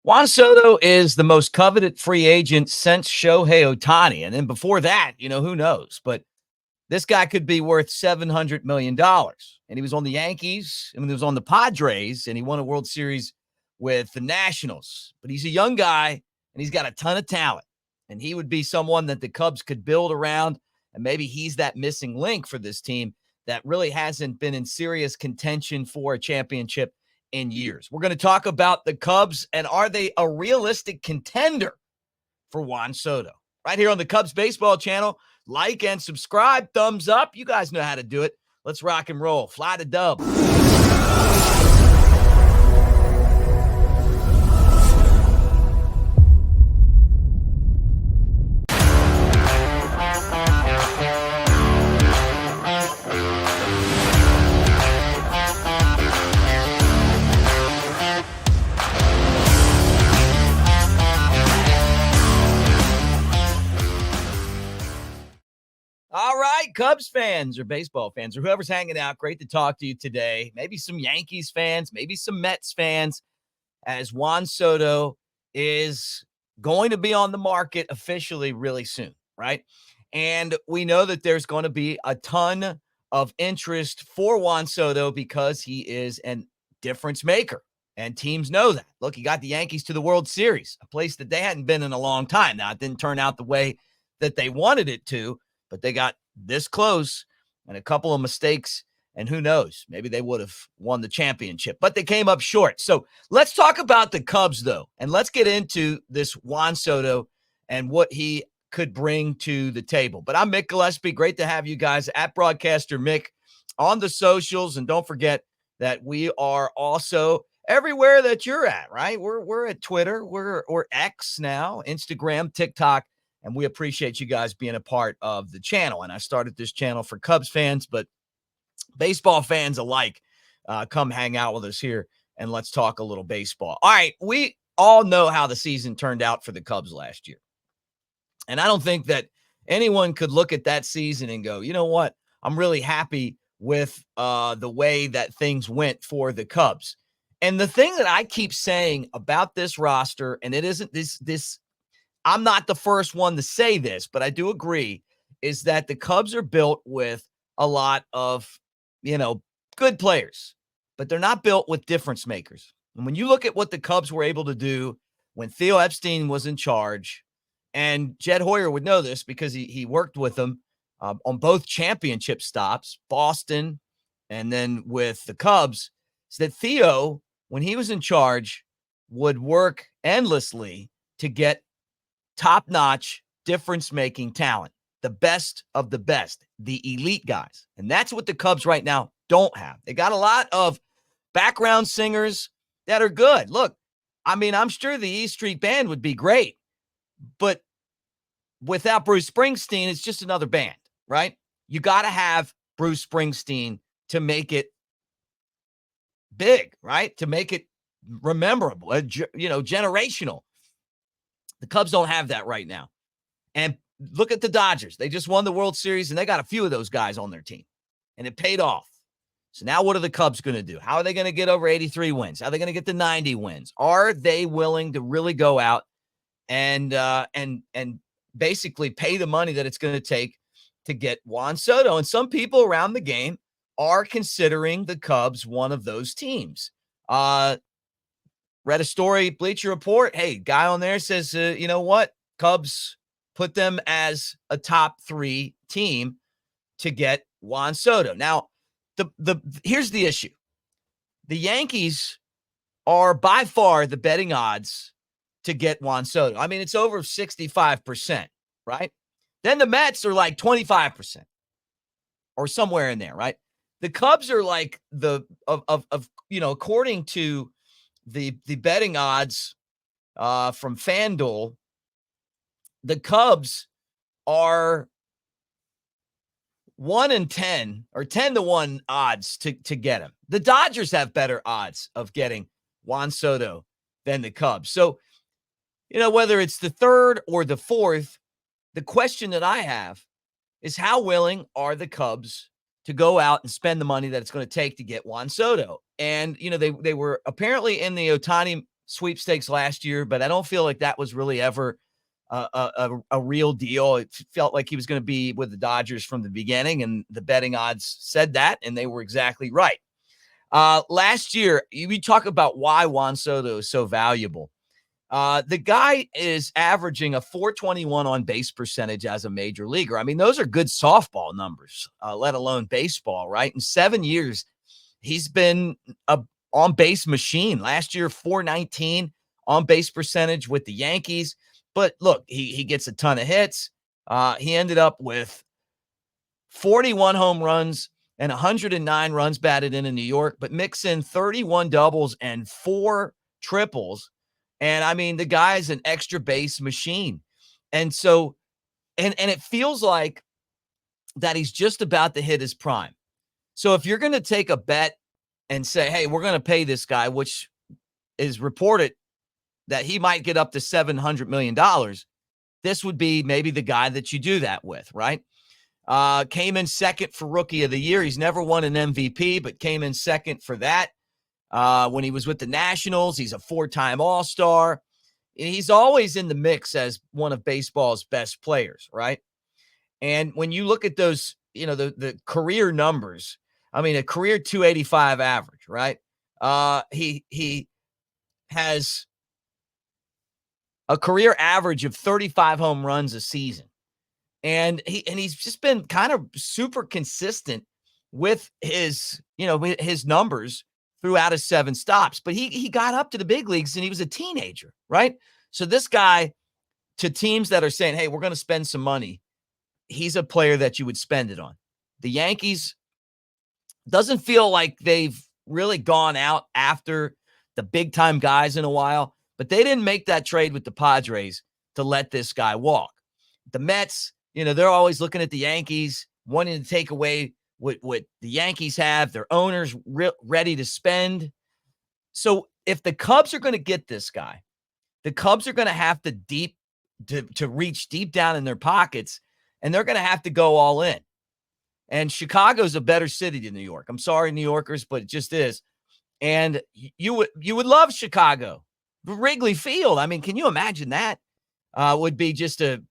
Juan Soto is the most coveted free agent since Shohei Ohtani. And then before that, who knows? But this guy could be worth $700 million. And he was on the Yankees, and he was on the Padres, and he won a World Series with the Nationals. But he's a young guy, and he's got a ton of talent. And he would be someone that the Cubs could build around. And maybe he's that missing link for this team that really hasn't been in serious contention for a championship in years. We're going to talk about the Cubs and are they a realistic contender for Juan Soto? Right here on the Cubs Baseball Channel. Like and subscribe, thumbs up. You guys know how to do it. Let's rock and roll. Fly the dub. All right, Cubs fans or baseball fans or whoever's hanging out, great to talk to you today. Maybe some Yankees fans, maybe some Mets fans, as Juan Soto is going to be on the market officially really soon, right? And we know that there's going to be a ton of interest for Juan Soto because he is a difference maker, and teams know that. Look, he got the Yankees to the World Series, a place that they hadn't been in a long time. Now, it didn't turn out the way that they wanted it to, but they got this close and a couple of mistakes, and who knows, maybe they would have won the championship, but they came up short. So let's talk about the Cubs, though, and let's get into this Juan Soto and what he could bring to the table. But I'm Mick Gillespie. Great to have you guys at Broadcaster Mick on the socials, and don't forget that we are also everywhere that you're at, right? We're at Twitter, we're X now, Instagram, TikTok. And we appreciate you guys being a part of the channel. And I started this channel for Cubs fans, but baseball fans alike, come hang out with us here and let's talk a little baseball. All right, we all know how the season turned out for the Cubs last year. And I don't think that anyone could look at that season and go, you know what? I'm really happy with the way that things went for the Cubs. And the thing that I keep saying about this roster, and it isn't this I'm not the first one to say this, but I do agree, is that the Cubs are built with a lot of, good players, but they're not built with difference makers. And when you look at what the Cubs were able to do when Theo Epstein was in charge, and Jed Hoyer would know this because he worked with them on both championship stops, Boston, and then with the Cubs, is that Theo, when he was in charge, would work endlessly to get top-notch, difference-making talent, the best of the best, the elite guys. And that's what the Cubs right now don't have. They got a lot of background singers that are good. Look, I'm sure the E Street Band would be great, but without Bruce Springsteen, it's just another band, right? You got to have Bruce Springsteen to make it big, right? To make it rememberable, generational. The Cubs don't have that right now. And look at the Dodgers. They just won the World Series, and they got a few of those guys on their team. And it paid off. So now what are the Cubs going to do? How are they going to get over 83 wins? How are they going to get to 90 wins? Are they willing to really go out and basically pay the money that it's going to take to get Juan Soto? And some people around the game are considering the Cubs one of those teams. Read a story, Bleacher Report. Hey, guy on there says, you know what? Cubs put them as a top 3 team to get Juan Soto. Now, here's the issue. The Yankees are by far the betting odds to get Juan Soto. It's over 65%, right? Then the Mets are like 25% or somewhere in there, right? The Cubs are like according to the betting odds from FanDuel, the Cubs are 1 in 10 or 10-1 odds to get him. The Dodgers have better odds of getting Juan Soto than the Cubs. So, whether it's the third or the fourth, the question that I have is how willing are the Cubs to go out and spend the money that it's going to take to get Juan Soto? And, they were apparently in the Ohtani sweepstakes last year, but I don't feel like that was really ever a real deal. It felt like he was going to be with the Dodgers from the beginning, and the betting odds said that, and they were exactly right. Last year, we talk about why Juan Soto is so valuable. The guy is averaging a 421 on base percentage as a major leaguer. I mean, those are good softball numbers, let alone baseball, right? In 7 years, he's been a on base machine. Last year, 419 on base percentage with the Yankees. But look, he gets a ton of hits. He ended up with 41 home runs and 109 runs batted in New York, but mix in 31 doubles and 4 triples. And I mean, the guy's an extra base machine. And so, and it feels like that he's just about to hit his prime. So if you're going to take a bet and say, hey, we're going to pay this guy, which is reported that he might get up to $700 million, this would be maybe the guy that you do that with, right? Came in second for Rookie of the Year. He's never won an MVP, but came in second for that. When he was with the Nationals, he's a 4-time All-Star. He's always in the mix as one of baseball's best players, right? And when you look at those, the career numbers, I mean, a career 285 average, right? He has a career average of 35 home runs a season. And he's just been kind of super consistent with his numbers throughout his 7 stops. But he got up to the big leagues and he was a teenager, right? So this guy, to teams that are saying, hey, we're going to spend some money, he's a player that you would spend it on. The Yankees, doesn't feel like they've really gone out after the big time guys in a while, but they didn't make that trade with the Padres to let this guy walk. The Mets, they're always looking at the Yankees, wanting to take away what the Yankees have, their owners ready to spend. So if the Cubs are going to get this guy, the Cubs are going to have to reach deep down in their pockets, and they're going to have to go all in. And Chicago's a better city than New York. I'm sorry, New Yorkers, but it just is. And you would love Chicago. Wrigley Field, I mean, can you imagine that? Would be just a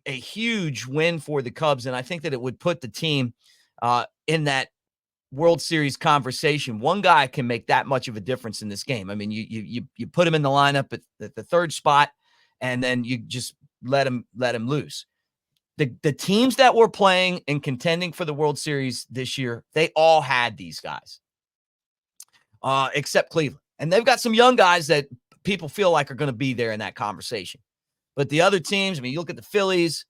huge win for the Cubs. And I think that it would put the team in that World Series conversation. One guy can make that much of a difference in this game. I mean, you put him in the lineup at the third spot, and then you just let him loose. The teams that were playing and contending for the World Series this year, they all had these guys, except Cleveland. And they've got some young guys that people feel like are going to be there in that conversation. But the other teams, I mean, you look at the Phillies,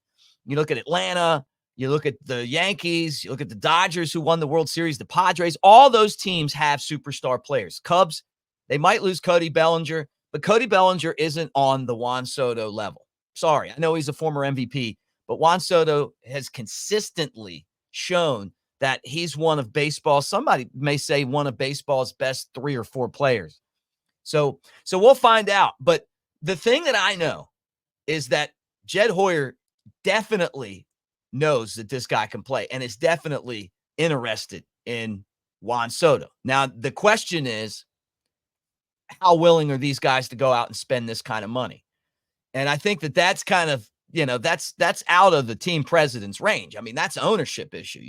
you look at Atlanta, you look at the Yankees, you look at the Dodgers who won the World Series, the Padres, all those teams have superstar players. Cubs, they might lose Cody Bellinger, but Cody Bellinger isn't on the Juan Soto level. Sorry, I know he's a former MVP, but Juan Soto has consistently shown that he's one of baseball. Somebody may say one of baseball's best 3 or 4 players. So we'll find out. But the thing that I know is that Jed Hoyer definitely knows that this guy can play and is definitely interested in Juan Soto. Now, the question is, how willing are these guys to go out and spend this kind of money? And I think that that's kind of, that's out of the team president's range. I mean, that's an ownership issue.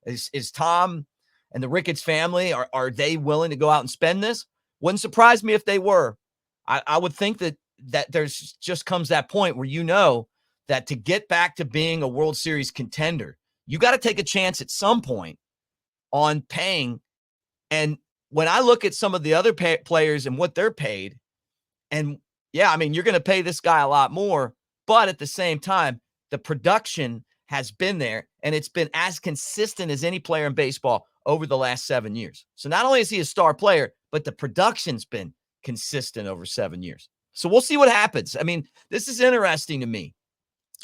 Is Tom and the Ricketts family, are they willing to go out and spend this? Wouldn't surprise me if they were. I would think that there's just comes that point where that to get back to being a World Series contender, you got to take a chance at some point on paying. And when I look at some of the other players and what they're paid, and yeah, I mean, you're going to pay this guy a lot more, but at the same time, the production has been there, and it's been as consistent as any player in baseball over the last 7 years. So not only is he a star player, but the production's been consistent over 7 years. So we'll see what happens. I mean, this is interesting to me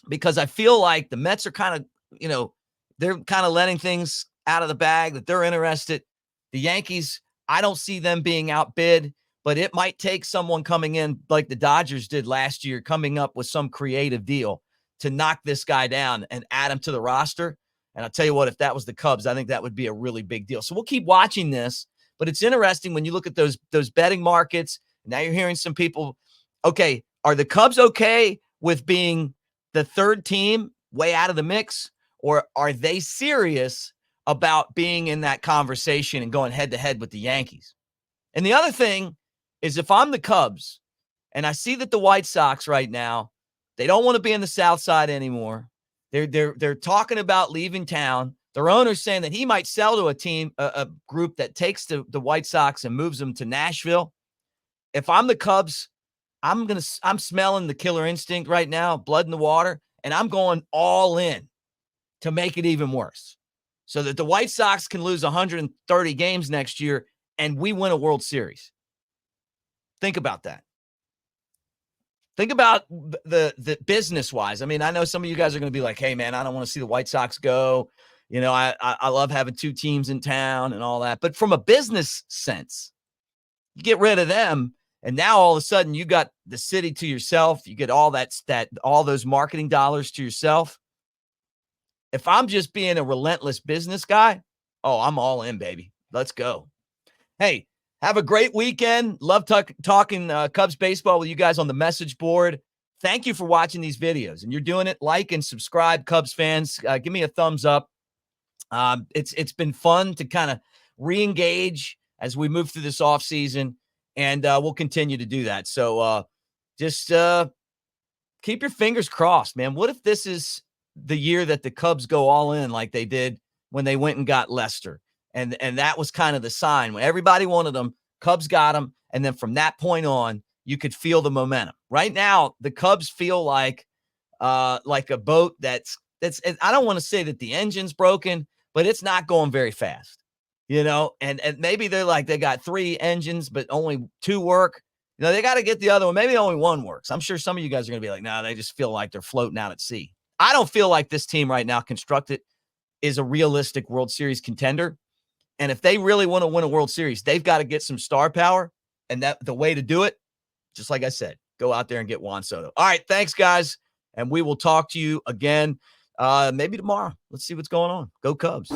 because I feel like the Mets are kind of, they're kind of letting things out of the bag, that they're interested. The Yankees, I don't see them being outbid, but it might take someone coming in like the Dodgers did last year, coming up with some creative deal to knock this guy down and add him to the roster. And I'll tell you what, if that was the Cubs, I think that would be a really big deal. So we'll keep watching this, but it's interesting when you look at those betting markets Now you're hearing some people, okay, are the Cubs okay with being the third team way out of the mix? Or are they serious about being in that conversation and going head to head with the Yankees? And the other thing is, if I'm the Cubs and I see that the White Sox right now, they don't want to be in the South Side anymore. They're talking about leaving town. Their owner's saying that he might sell to a team, a group that takes the White Sox and moves them to Nashville. If I'm the Cubs, I'm smelling the killer instinct right now, blood in the water, and I'm going all in to make it even worse, so that the White Sox can lose 130 games next year and we win a World Series. Think about that. Think about the business-wise. I mean, I know some of you guys are going to be like, hey, man, I don't want to see the White Sox go. You know, I love having two teams in town and all that. But from a business sense, you get rid of them, and now all of a sudden you got the city to yourself. You get all all those marketing dollars to yourself. If I'm just being a relentless business guy, oh, I'm all in, baby. Let's go. Hey, have a great weekend. Love talking Cubs baseball with you guys on the message board. Thank you for watching these videos. And you're doing it. Like and subscribe, Cubs fans. Give me a thumbs up. It's been fun to kind of re-engage as we move through this offseason, and we'll continue to do that. So just keep your fingers crossed, man. What if this is the year that the Cubs go all in like they did when they went and got Lester? And that was kind of the sign. When everybody wanted them, Cubs got them. And then from that point on, you could feel the momentum. Right now, the Cubs feel like a boat that's I don't want to say that the engine's broken, but it's not going very fast, you know, and maybe they got three engines, but only two work. You know, they got to get the other one. Maybe only one works. I'm sure some of you guys are going to be like, no, they just feel like they're floating out at sea. I don't feel like this team right now constructed is a realistic World Series contender. And if they really want to win a World Series, they've got to get some star power. And that the way to do it, just like I said, go out there and get Juan Soto. All right, thanks, guys. And we will talk to you again maybe tomorrow. Let's see what's going on. Go Cubs.